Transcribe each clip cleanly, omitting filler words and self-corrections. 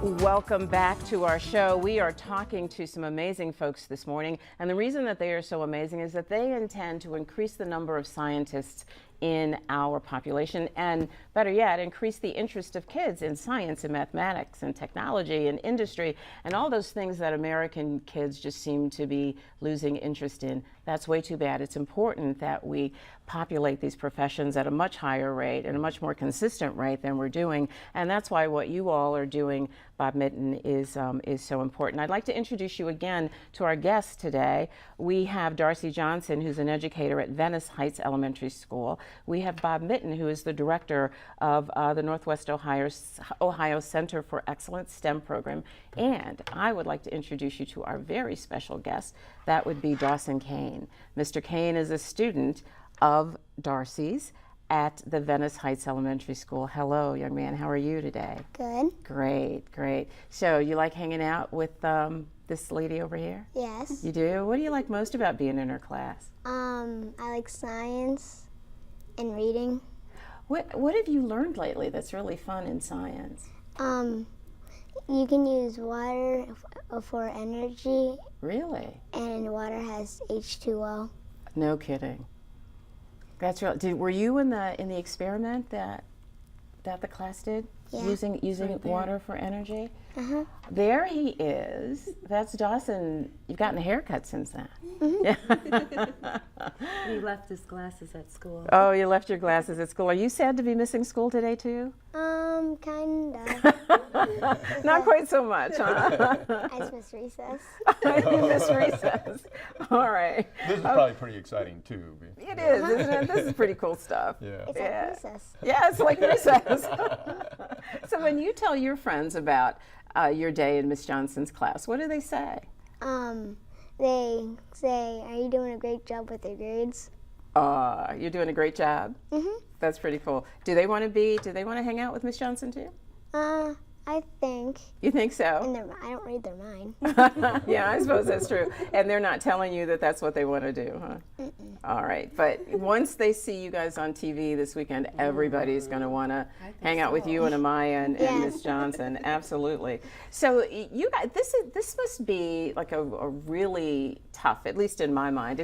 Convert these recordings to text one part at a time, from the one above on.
Welcome back to our show. We are talking to some amazing folks this morning, and the reason that they are so amazing is that they intend to increase the number of scientists in our population, and better yet, increase the interest of kids in science and mathematics and technology and industry and all those things that American kids just seem to be losing interest in. That's way too bad. It's important that we populate these professions at a much higher rate and a much more consistent rate than we're doing, and that's why what you all are doing, Bob Mitten, is so important. I'd like to introduce you again to our guest today. We have Darcy Johnson, who's an educator at Venice Heights Elementary School. We have Bob Mitten, who is the director of the Northwest Ohio Center for Excellence STEM program. And I would like to introduce you to our very special guest. That would be Dawson Kane. Mr. Kane is a student of Darcy's at the Venice Heights Elementary School. Hello, young man. How are you today? Good. Great, great. So you like hanging out with this lady over here? Yes. You do? What do you like most about being in her class? I like science and reading. What have you learned lately that's really fun in science? You can use water for energy. Really? And water has H2O. No kidding. That's real. Were you in the experiment that the class did? Yeah. Using water for energy? Uh-huh. There he is. That's Dawson. You've gotten a haircut since then. He left his glasses at school. Oh, you left your glasses at school. Are you sad to be missing school today too? Kinda. Not quite so much, huh? I just miss recess. You miss recess. All right. This is probably pretty exciting too. It is, isn't it? This is pretty cool stuff. Yeah. It's like recess. Yeah, it's like recess. So when you tell your friends about your day in Miss Johnson's class, what do they say? They say, "Are you doing a great job with your grades?" You're doing a great job. Mm-hmm. That's pretty cool. Do they want to hang out with Miss Johnson too? I think. You think so? I don't read their mind. Yeah, I suppose that's true. And they're not telling you that that's what they want to do, huh? Mm-mm. All right. But once they see you guys on TV this weekend, everybody's going to want to hang out with you and Amaya and Miss Johnson. Absolutely. So you guys, this must be like a really tough, at least in my mind.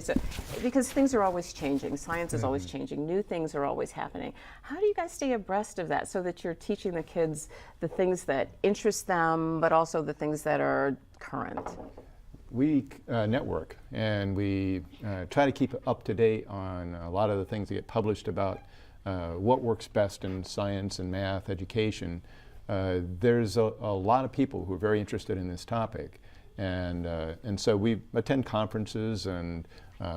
Because things are always changing. Science is always changing. New things are always happening. How do you guys stay abreast of that so that you're teaching the kids the things that interest them, but also the things that are current? We network, and we try to keep up to date on a lot of the things that get published about what works best in science and math education. There's a lot of people who are very interested in this topic, and so we attend conferences and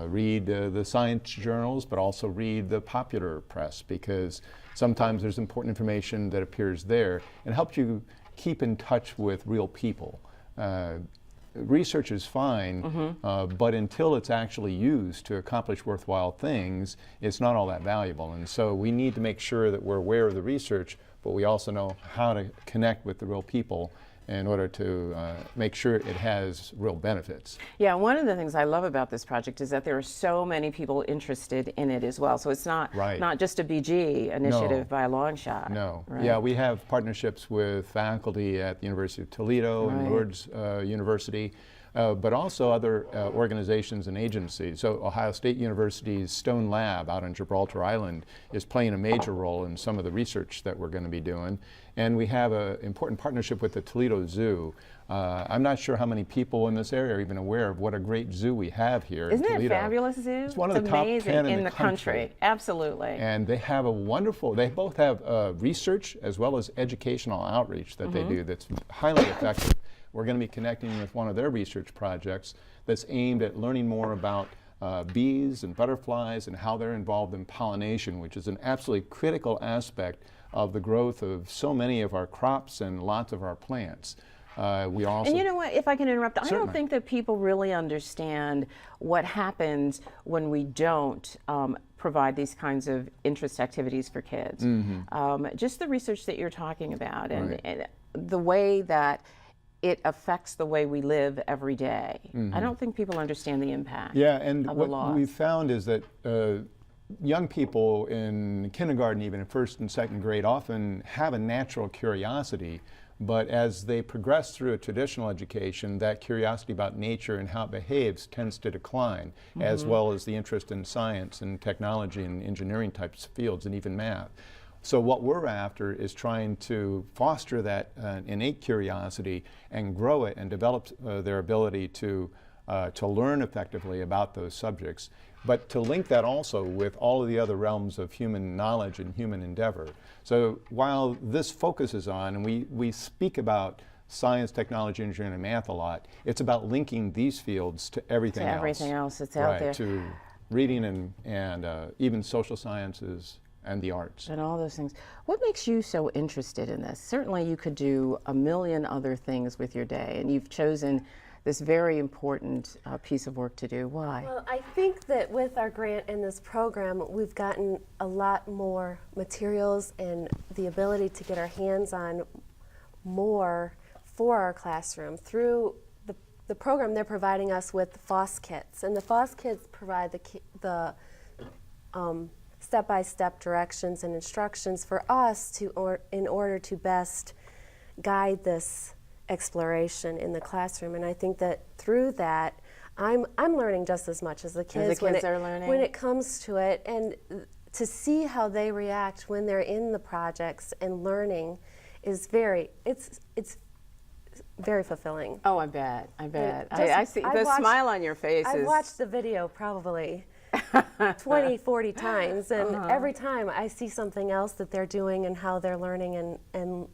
read the science journals, but also read the popular press, because sometimes there's important information that appears there and helps you keep in touch with real people. Research is fine, but until it's actually used to accomplish worthwhile things, it's not all that valuable. And so we need to make sure that we're aware of the research, but we also know how to connect with the real people in order to make sure it has real benefits. Yeah, one of the things I love about this project is that there are so many people interested in it as well. So it's not just a BG initiative by a long shot. No. Right? Yeah, we have partnerships with faculty at the University of Toledo and Lourdes University, but also other organizations and agencies. So Ohio State University's Stone Lab out on Gibraltar Island is playing a major role in some of the research that we're going to be doing. And we have an important partnership with the Toledo Zoo. I'm not sure how many people in this area are even aware of what a great zoo we have here in Toledo. Isn't it a fabulous zoo? It's one of the top 10 in the country. Absolutely. And they have they both have research as well as educational outreach that they do that's highly effective. We're going to be connecting with one of their research projects that's aimed at learning more about bees and butterflies and how they're involved in pollination, which is an absolutely critical aspect of the growth of so many of our crops and lots of our plants. We also, and you know what, if I can interrupt, Certainly. I don't think that people really understand what happens when we don't provide these kinds of interest activities for kids. Just the research that you're talking about and the way that it affects the way we live every day. I don't think people understand the impact and of the what loss. we've found is that young people in kindergarten, even in first and second grade, often have a natural curiosity But as they progress through a traditional education, that curiosity about nature and how it behaves tends to decline, as well as the interest in science and technology and engineering types of fields and even math. So what we're after is trying to foster that innate curiosity and grow it and develop their ability to learn effectively about those subjects, but to link that also with all of the other realms of human knowledge and human endeavor. So while this focuses on, and we speak about science, technology, engineering, and math a lot, it's about linking these fields to everything else. Everything else that's out there. To reading and even social sciences and the arts. And all those things. What makes you so interested in this? Certainly you could do a million other things with your day, and you've chosen this very important piece of work to do. Why? Well, I think that with our grant and this program, we've gotten a lot more materials and the ability to get our hands on more for our classroom. Through the program, they're providing us with FOSS kits, and the FOSS kits provide the step-by-step directions and instructions for us in order to best guide this exploration in the classroom. And I think that through that, I'm learning just as much as the kids, are learning? when it comes to it, and to see how they react when they're in the projects and learning is it's very fulfilling. Oh, I bet. I bet. Just- I see the smile on your face. I've watched the video probably 20, 40 times, and every time I see something else that they're doing and how they're learning, and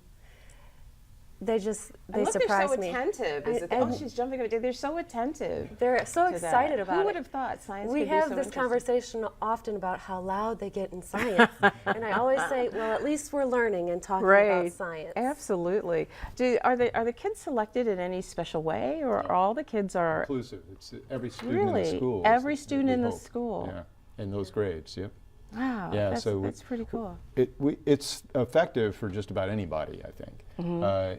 they surprise they're so me. attentive. And She's jumping up. They're so attentive. They're so to excited that. about it. Who would have thought science We could be have so this interesting? conversation often about how loud they get in science, and I always say, well, at least we're learning and talking about science. Absolutely. Are the kids selected in any special way, or all the kids are Inclusive. It's every student in really the school. every student in the hope. school? Yeah, in those grades. Yep. Wow. Yeah, that's pretty cool. It's effective for just about anybody, I think. Mm-hmm.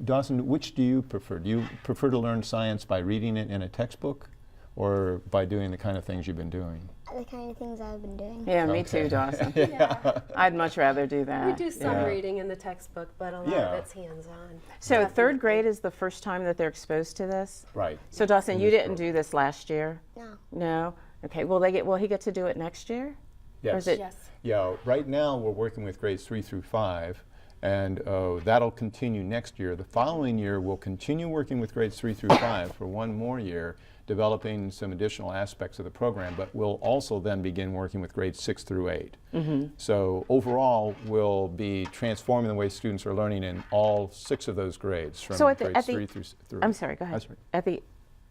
Dawson, which do you prefer? Do you prefer to learn science by reading it in a textbook, or by doing the kind of things you've been doing? The kind of things I've been doing. Yeah, me too, Dawson. I'd much rather do that. We do some Yeah. reading in the textbook, but a lot Yeah. of it's hands-on. So third grade is the first time that they're exposed to this? Right. So Dawson, In you this didn't do this last year? No. No? Okay, will he get to do it next year? Yes. Or is it, Yes. Yeah, right now we're working with grades 3 through 5, and that'll continue next year. The following year we'll continue working with grades 3 through 5 for one more year, developing some additional aspects of the program, but we'll also then begin working with grades 6 through 8. So overall, we'll be transforming the way students are learning in all 6 of those grades, from So grades 3 through. I'm sorry, go ahead. That's right.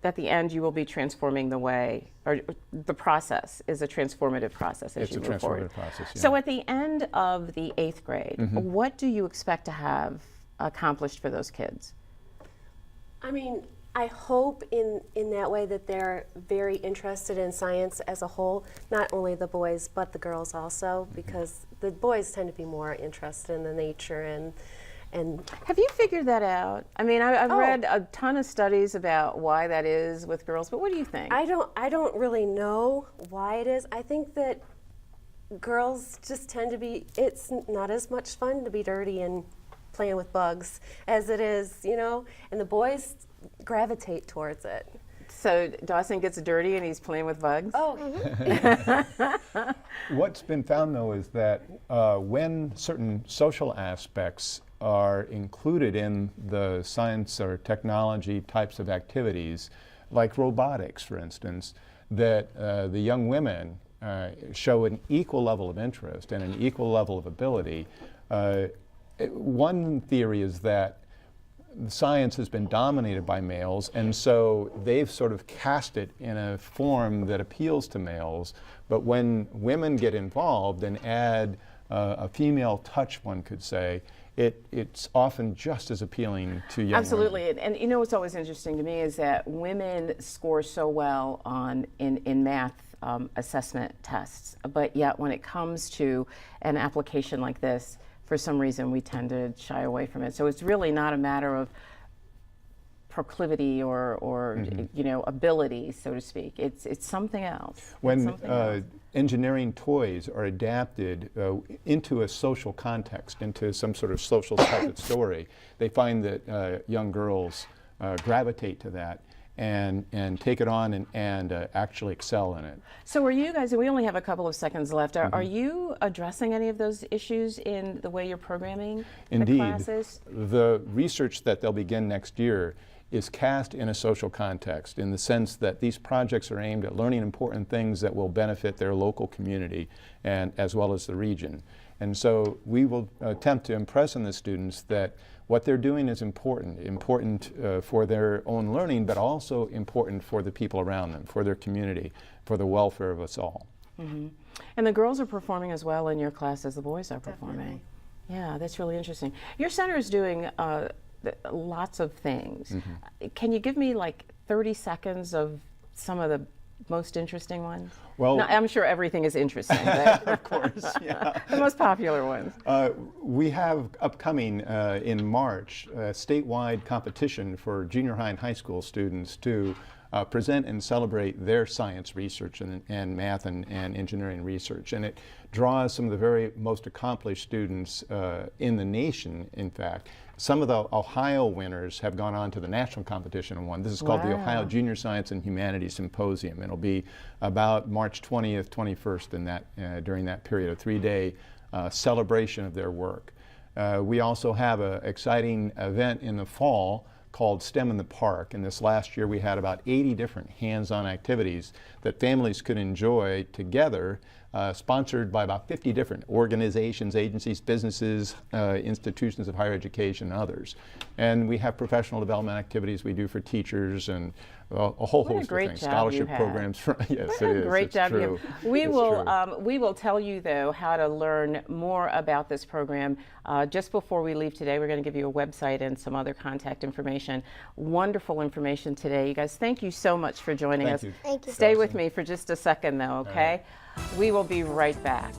At the end, you will be transforming the way, or the process is a transformative process as It's you a move forward. transformative process, yeah. So at the end of the 8th grade, what do you expect to have accomplished for those kids? I mean, I hope in that way that they're very interested in science as a whole, not only the boys, but the girls also, because the boys tend to be more interested in the nature and Have you figured that out? I mean, I've Oh. read a ton of studies about why that is with girls, but what do you think? I don't really know why it is. I think that girls just tend to be, it's not as much fun to be dirty and playing with bugs as it is, and the boys gravitate towards it. So Dawson gets dirty and he's playing with bugs? Oh, What's been found, though, is that when certain social aspects are included in the science or technology types of activities, like robotics, for instance, that the young women show an equal level of interest and an equal level of ability. One theory is that science has been dominated by males, and so they've sort of cast it in a form that appeals to males. But when women get involved and add a female touch, one could say, it's often just as appealing to young Absolutely, women. and you know what's always interesting to me is that women score so well in math assessment tests, but yet when it comes to an application like this, for some reason we tend to shy away from it. So it's really not a matter of proclivity or you know, ability, so to speak. It's something else. It's When something else. engineering toys are adapted into a social context, into some sort of social type of story, they find that young girls gravitate to that and take it on and actually excel in it. So are you guys, and we only have a couple of seconds left, are you addressing any of those issues in the way you're programming Indeed. the classes? The research that they'll begin next year is cast in a social context, in the sense that these projects are aimed at learning important things that will benefit their local community and as well as the region. And so we will attempt to impress on the students that what they're doing is important for their own learning, but also important for the people around them, for their community, for the welfare of us all. Mm-hmm. And the girls are performing as well in your class as the boys are performing. Definitely. Yeah, that's really interesting. Your center is doing lots of things. Can you give me like 30 seconds of some of the most interesting ones? Well, no, I'm sure everything is interesting, but of course, yeah. the most popular ones. We have upcoming in March a statewide competition for junior high and high school students to present and celebrate their science research and math and engineering research. And it draws some of the very most accomplished students in the nation, in fact. Some of the Ohio winners have gone on to the national competition and won. This is called the Ohio Junior Science and Humanities Symposium. It'll be about March 20th, 21st in that, during that period, a 3-day celebration of their work. We also have an exciting event in the fall called STEM in the Park. And this last year we had about 80 different hands-on activities that families could enjoy together, sponsored by about 50 different organizations, agencies, businesses, institutions of higher education, and others. And we have professional development activities we do for teachers and a whole host of things. Scholarship programs. Yes, what it a is. great It's job true. you we It's will true. we will tell you though how to learn more about this program just before we leave today. We're going to give you a website and some other contact information. Wonderful information today, you guys. Thank you so much for joining Thank us. you. Thank you. Stay with me for just a second though, okay? We will be right back.